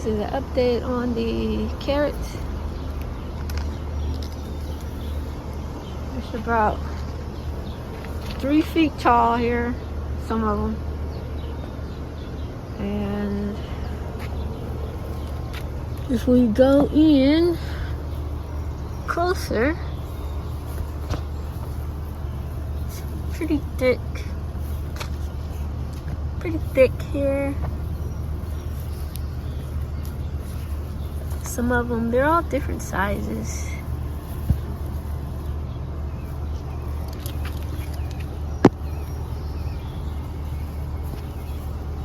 This is an update on the carrots. It's about 3 feet tall here, some of them. And if we go in closer, it's pretty thick here. Some of them, they're all different sizes.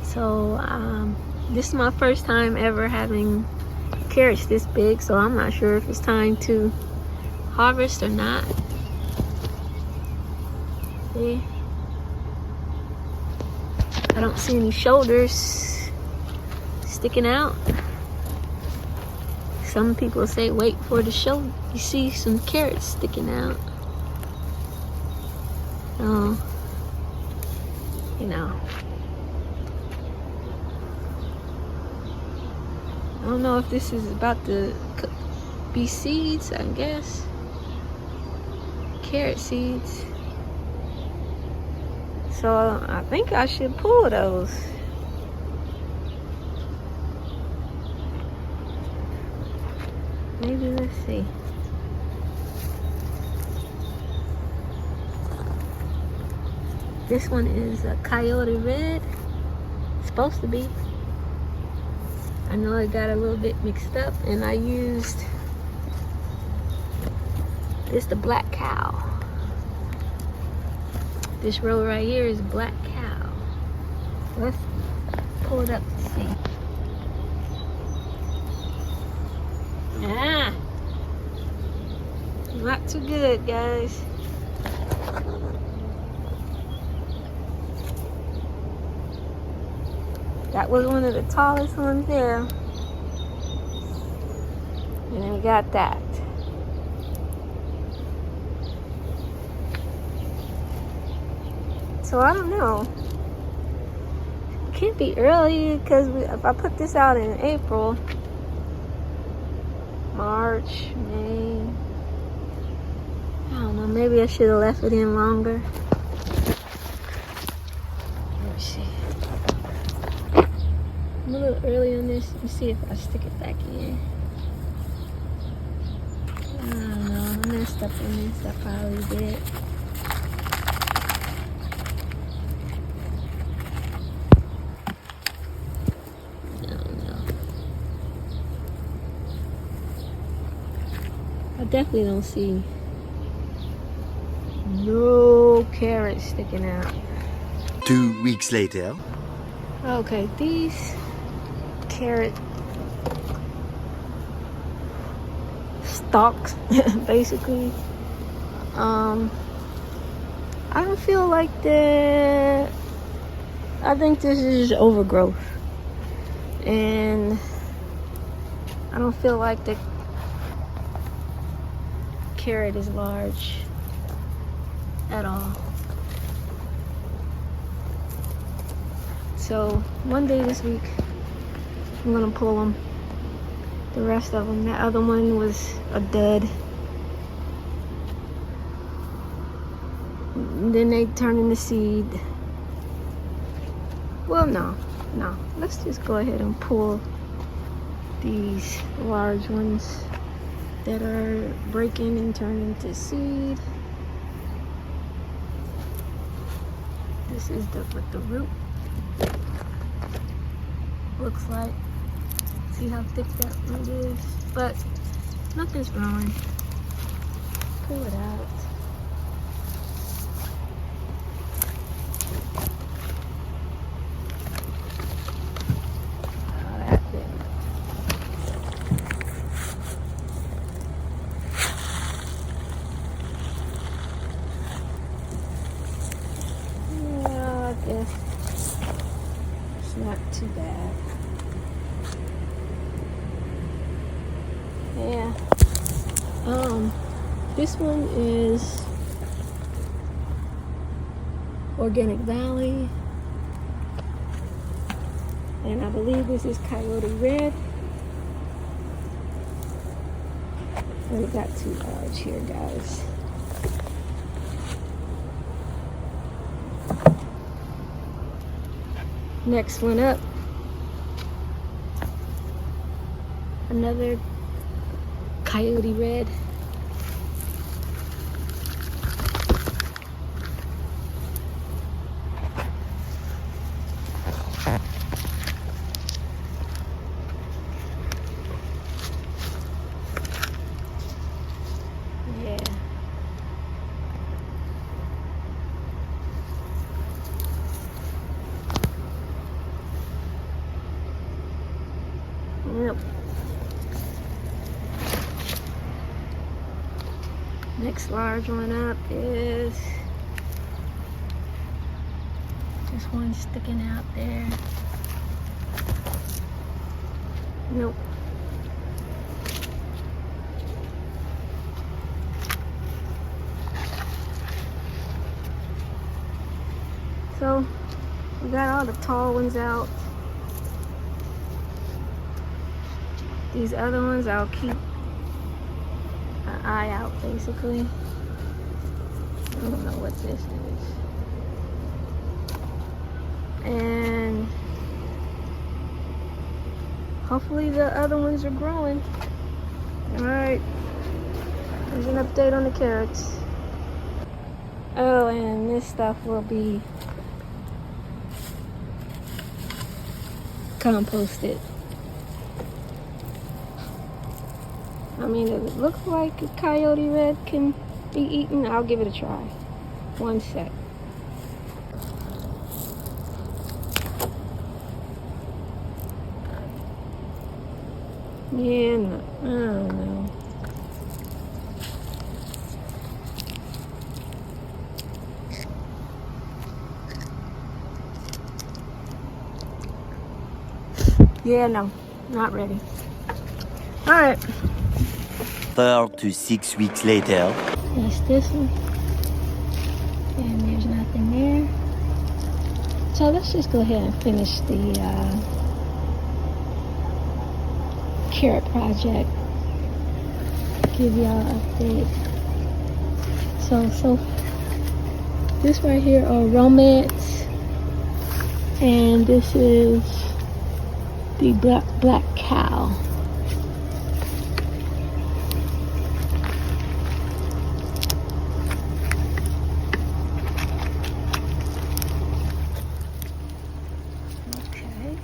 So this is my first time ever having carrots this big, so I'm not sure if it's time to harvest or not. See? I don't see any shoulders sticking out. Some people say wait for the shoulder. You see some carrots sticking out. Oh, you know. I don't know if this is about to be seeds, I guess. Carrot seeds. So I think I should pull those. Maybe, let's see. This one is a coyote red. It's supposed to be. I know it got a little bit mixed up, and I used this, the black cow. This row right here is black cow. Let's pull it up to see. Ah, not too good, guys. That was one of the tallest ones there. And then we got that. So I don't know. It can't be early because if I put this out in April, March, May, I don't know, maybe I should have left it in longer. Let me see. I'm a little early on this. Let me see if I stick it back in. I don't know, I messed up on this, I probably did. I definitely don't see no carrots sticking out. 2 weeks later. Okay, these carrot stalks, basically, I don't feel like that. I think this is overgrowth, and I don't feel like the carrot is large at all. So one day this week I'm gonna pull them, the rest of them. That other one was a dud, and then they turn into seed. Well, no, let's just go ahead and pull these large ones that are breaking and turning into seed. This is what the root looks like. See how thick that root is? But nothing's growing. Pull it out. It's not too bad. Yeah. This one is Organic Valley, and I believe this is Coyote Red. We got too large here, guys. Next one up. Another coyote red. Yeah. Yep. Next large one up is just one sticking out there. Nope. So we got all the tall ones out. These other ones I'll keep an eye out, basically. I don't know what this is. And hopefully the other ones are growing. Alright, there's an update on the carrots. Oh, and this stuff will be composted. I mean, if it looks like a coyote red can be eaten, I'll give it a try. One sec. Yeah, no, I don't know. Yeah, no, not ready. All right. 4 to 6 weeks later. That's this one. And there's nothing there. So let's just go ahead and finish the carrot project. Give y'all an update. So this right here are romance, and this is the black cow. Okay,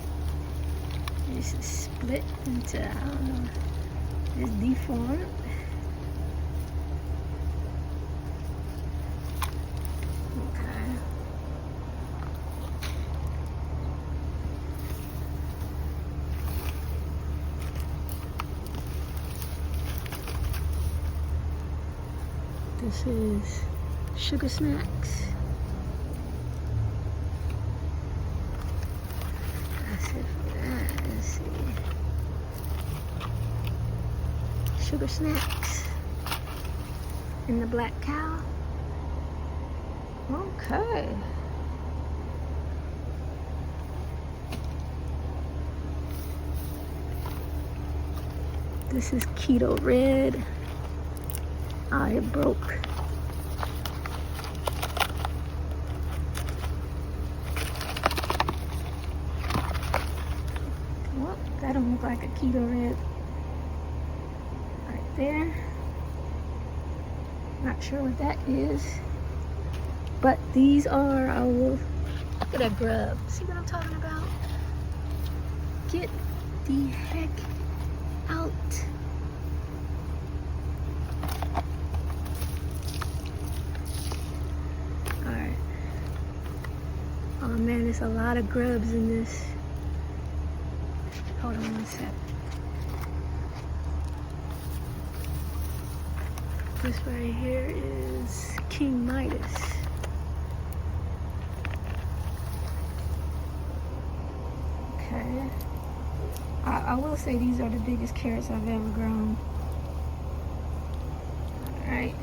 this is split into, I don't know, it's deformed. Okay. This is sugar snacks. That's it for that. Let's see. Sugar snacks. And the black cow. Okay. This is keto red. Ah, it broke. Well, that don't look like a keto red. Right there. Not sure what that is. But these are our, look at that grub. See what I'm talking about? Get the heck out. Alright. Oh man, there's a lot of grubs in this. Hold on one sec. This right here is King Midas. Okay. I will say these are the biggest carrots I've ever grown. Alright.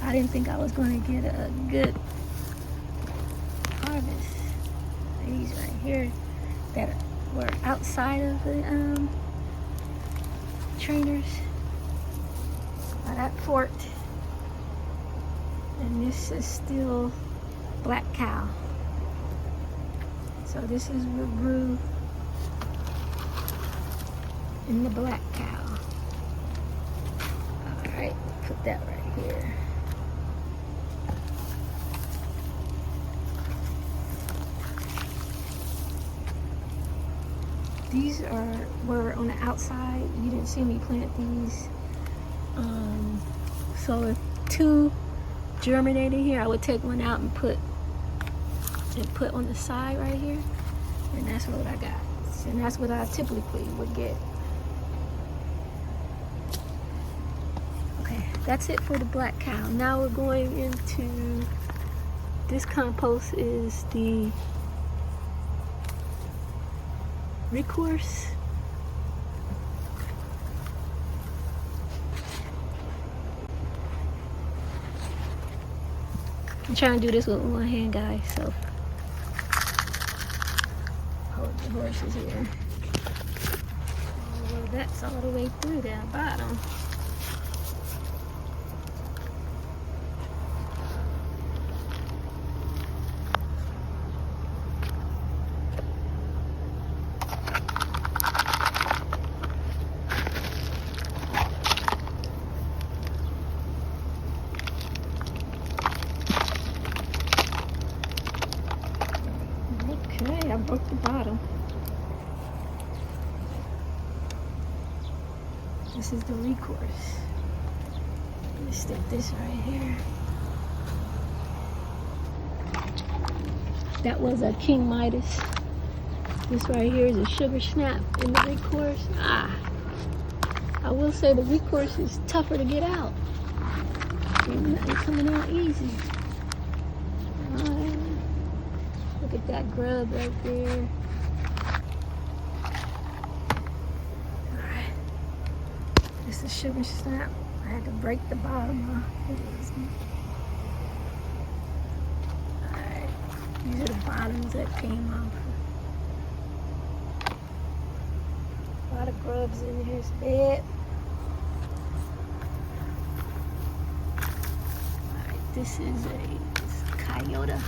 I didn't think I was going to get a good harvest. These right here that were outside of the trainers by that fort. And this is still black cow. So this is what grew in the black cow. Alright, put that right here. These were on the outside. You didn't see me plant these. So if two germinated here, I would take one out and put on the side right here. And that's what I got. And that's what I typically would get. Okay, that's it for the black cow. Now we're going into, this compost is the recourse. I'm trying to do this with one hand, guys, so hold the horses here. Oh, that's all the way through that bottom. Okay, I broke the bottom. This is the recourse. Let me stick this right here. That was a King Midas. This right here is a sugar snap in the recourse. I will say the recourse is tougher to get out. Ain't nothing coming out easy. Look at that grub right there. Alright. This is sugar snap. I had to break the bottom off. Alright. These are the bottoms that came off. A lot of grubs in his bed. Alright, this is a coyote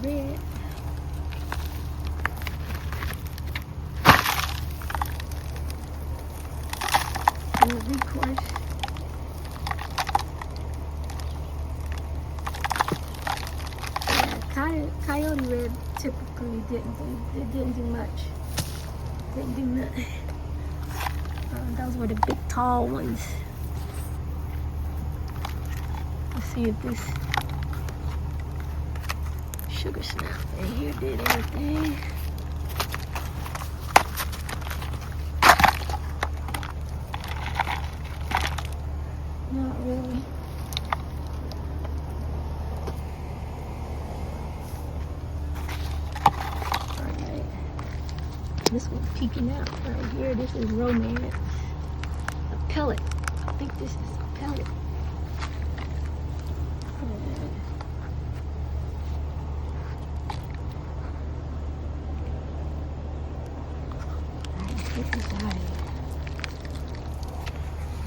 red. And the recourse. Yeah, coyote red typically didn't do much. Didn't do nothing. Those were the big tall ones. Let's see if this sugar snap in here did anything. Not really. Alright. This one's peeking out right here. This is romance. A pellet. I think this is a pellet.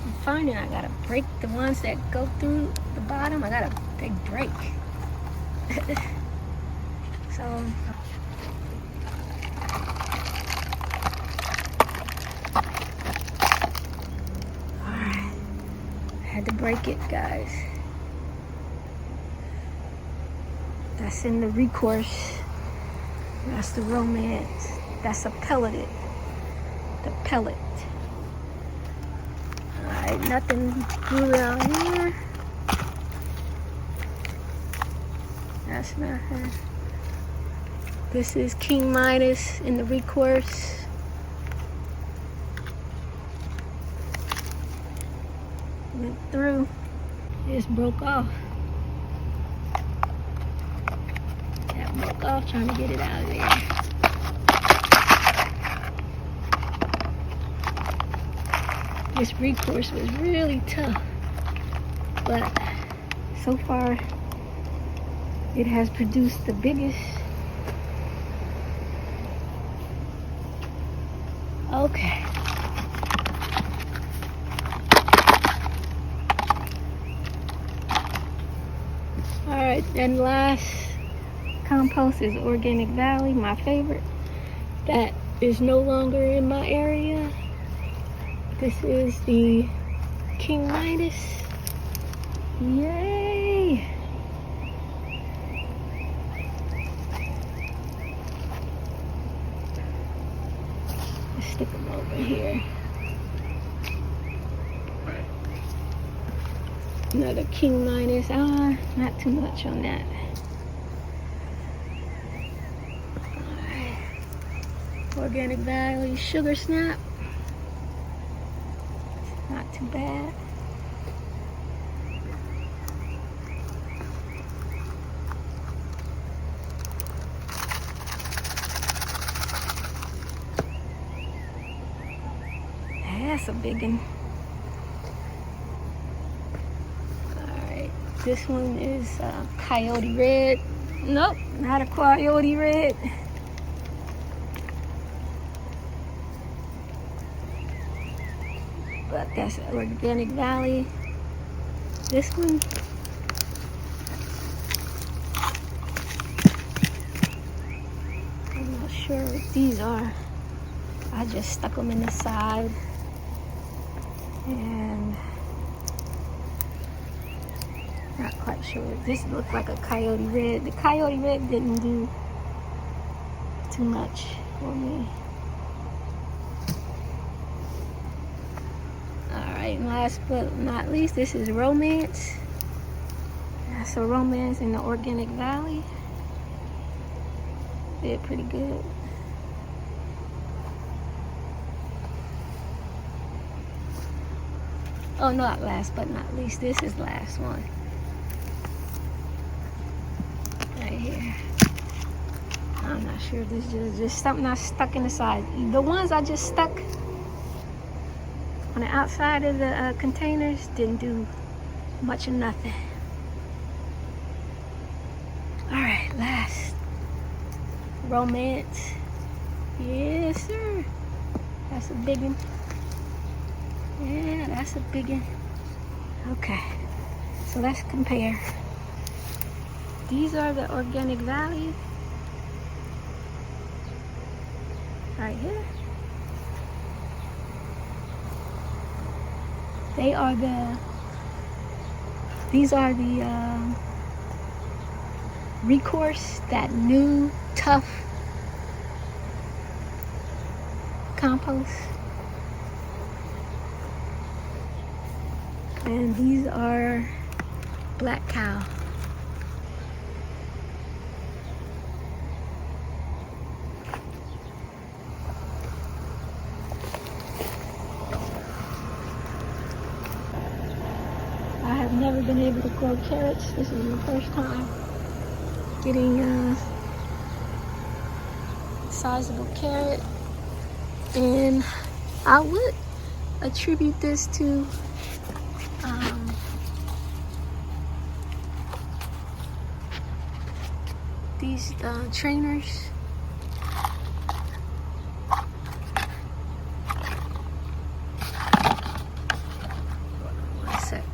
I'm finding I gotta break the ones that go through the bottom. I got a big break. So alright. I had to break it, guys. That's in the recourse. That's the romance. That's a pelleted. The pellet. Alright, nothing grew down here. That's not her. This is King Midas in the recourse. Went through. It just broke off. That broke off trying to get it out of there. This recourse was really tough, but so far it has produced the biggest. Okay, Alright, and last compost is Organic Valley, my favorite. That is no longer in my area. This is the King Midas. Yay! Let's stick them over here. Another King Midas. Not too much on that. Alright. Organic Valley Sugar Snap. Not too bad. That's a big one. Alright, this one is Coyote Red. Nope, not a Coyote Red. But that's Organic Valley. This one, I'm not sure what these are. I just stuck them in the side. And not quite sure. This looked like a Coyote Red. The Coyote Red didn't do too much for me. Alright, and last but not least, this is Romance. That's a Romance in the Organic Valley. Did pretty good. Oh, not last but not least, this is the last one. Right here. I'm not sure, this is just something I stuck in the side. The ones I just stuck on the outside of the containers didn't do much of nothing. Alright, last. Romance. Yes, sir. That's a big one. Yeah, that's a big one. Okay, so let's compare. These are the Organic Valley. Right here. These are the Recourse, that new tough compost. And these are Black Cow. I have never been able to grow carrots. This is my first time getting a sizable carrot. And I would attribute this to these trainers. One sec.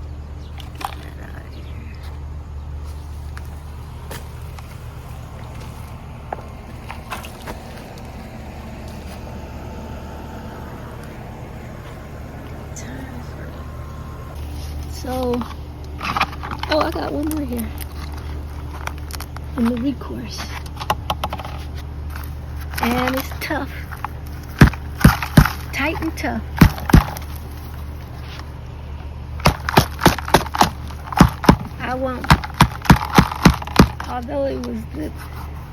Get that out of here. So, oh, I got one more here. In the Recourse. And it's tough. Tight and tough. I won't. Although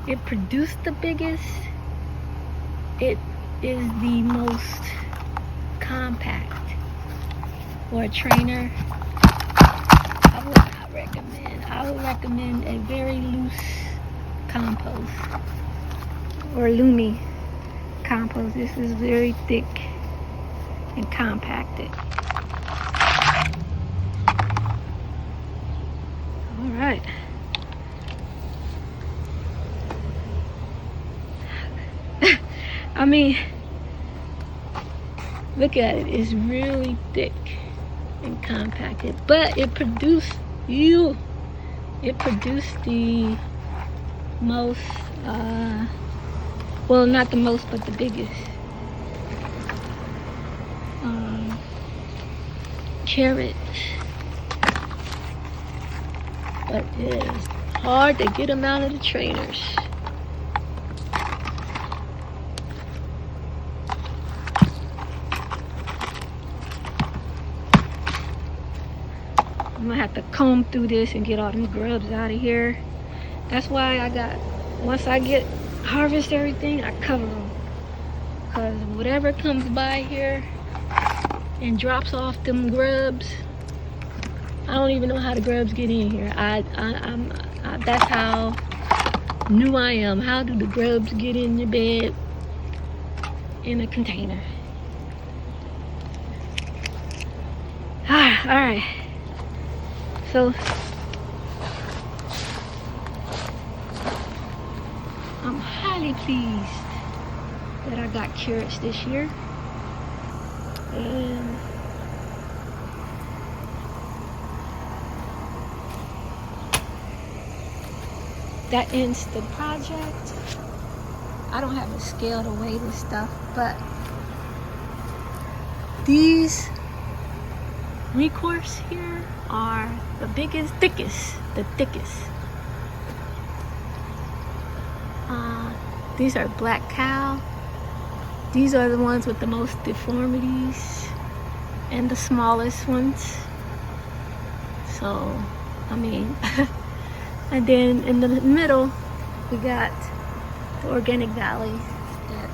it produced the biggest, it is the most compact. For a trainer, I would not recommend. I would recommend a very loose compost or Lumi compost. This is very thick and compacted. All right. I mean, look at it. It's really thick and compacted, but it produced it produced the most, well, not the most, but the biggest carrots. But it's hard to get them out of the trainers. I'm gonna have to comb through this and get all them grubs out of here. That's why once I harvest everything, I cover them. Because whatever comes by here and drops off them grubs, I don't even know how the grubs get in here. That's how new I am. How do the grubs get in your bed in a container? All right. So I'm highly pleased that I got carrots this year. And that ends the project. I don't have a scale to weigh this stuff, but these recourse here are the biggest, the thickest. These are black cow. These are the ones with the most deformities and the smallest ones. So, I mean, and then in the middle, we got the Organic Valley that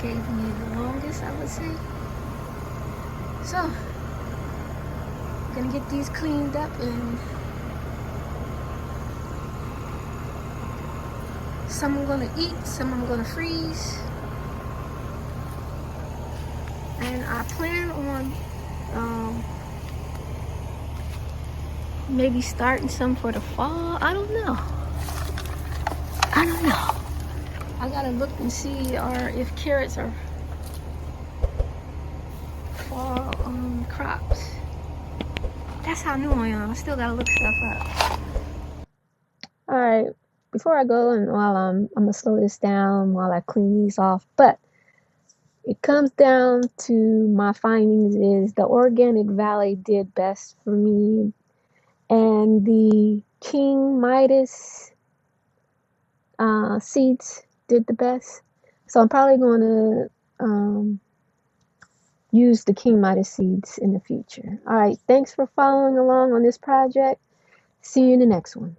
gave me the longest, I would say. So, I'm gonna get these cleaned up, and some I'm gonna eat, some I'm gonna freeze. And I plan on maybe starting some for the fall. I don't know. I gotta look and see if carrots are fall crops. That's how new I am. I still gotta look stuff up. All right, before I go, and while I'm gonna slow this down while I clean these off, but it comes down to my findings is the Organic Valley did best for me, and the King Midas seeds did the best. So I'm probably going to use the King Midas seeds in the future. All right, thanks for following along on this project. See you in the next one.